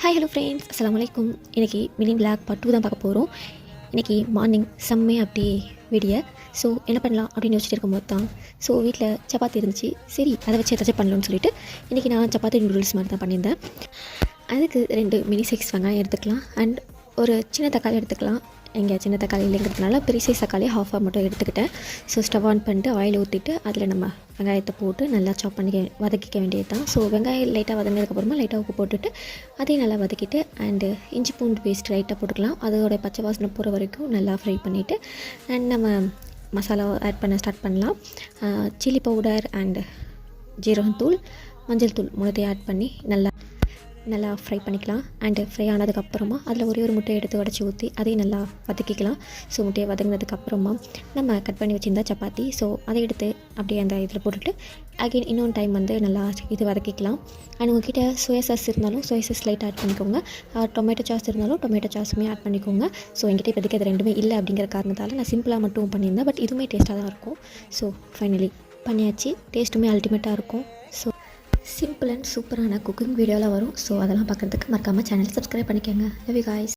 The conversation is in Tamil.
ஹாய் ஹலோ ஃப்ரெண்ட்ஸ், அஸ்ஸலாமு அலைக்கும். இன்றைக்கி மினி விளாக் பார்ட் 2 தான் பார்க்க போகிறோம். இன்றைக்கி மார்னிங் செம்மையாக அப்படியே விடிய ஸோ என்ன பண்ணலாம் அப்படின்னு யோசிச்சுட்டு இருக்கும்போது தான் வீட்டில் சப்பாத்தி இருந்துச்சு. சரி, அதை வச்சு ஏதாச்சும் பண்ணலாம்னு சொல்லிட்டு இன்றைக்கி நான் சப்பாத்தி நூடுல்ஸ் மாதிரி தான் பண்ணியிருந்தேன். அதுக்கு 2 மினி சைஸ் வெங்காயம் எடுத்துக்கலாம் அண்ட் ஒரு சின்ன தக்காளி எடுத்துக்கலாம். எங்கள் சின்ன தக்காளி இல்லைங்கிறதுனால பெரிய சைஸ் தக்காளி ஹாஃபாக மட்டும் எடுத்துக்கிட்டேன். ஸ்டவ் ஆன் பண்ணிட்டு ஆயில் ஊற்றிட்டு அதில் நம்ம வெங்காயத்தை போட்டு நல்லா சாப் பண்ணி வதக்கிக்க வேண்டியது தான். வெங்காயம் லைட்டாக வதங்கினதுக்கப்புறமா லைட்டாக உப்பு போட்டுட்டு அதையும் நல்லா வதக்கிட்டு அண்டு இஞ்சி பூண்டு பேஸ்ட் லைட்டாக போட்டுக்கலாம். அதோட பச்சை வாசனை போகிற வரைக்கும் நல்லா ஃப்ரை பண்ணிவிட்டு அண்ட் நம்ம மசாலா ஆட் பண்ண ஸ்டார்ட் பண்ணலாம். சில்லி பவுடர் அண்டு ஜீரகத்தூள், மஞ்சள் தூள் மூணுத்தையும் ஆட் பண்ணி நல்லா ஃப்ரை பண்ணிக்கலாம். அண்டு ஃப்ரை ஆனதுக்கப்புறமா அதில் ஒரு முட்டையை எடுத்து உடச்சி ஊற்றி அதையும் நல்லா வதக்கிக்கலாம். முட்டையை வதங்கினதுக்கப்புறமா நம்ம கட் பண்ணி வச்சுருந்தா சப்பாத்தி அதை எடுத்து அப்படியே அந்த இதில் போட்டுட்டு அகெயின் இன்னொன்று டைம் நல்லா இது வதக்கிக்கலாம். அண்ட் உங்கள்கிட்ட சோயா சாஸ் இருந்தாலும் சோயா சாஸ் லைட் ஆட் பண்ணிக்கோங்க. டொமேட்டோ சாஸ் இருந்தாலும் டொமேட்டோ சாஸுமே ஆட் பண்ணிக்கோங்க. என்கிட்ட இப்போதைக்கு அது ரெண்டுமே இல்லை அப்படிங்கிற காரணத்தால் நான் சிம்பிளாக மட்டும் பண்ணியிருந்தேன். பட் இதுவுமே டேஸ்ட்டாக தான் இருக்கும். ஃபைனலி பண்ணியாச்சு. டேஸ்ட்டுமே அல்டிமேட்டாக இருக்கும். சிம்பிள் அண்ட் சூப்பரான குக்கிங் வீடியோலாம் வரும். அதெல்லாம் பார்க்குறதுக்கு மறக்காமல் சேனல் சப்ஸ்கிரைப் பண்ணிக்கோங்க. Love you guys.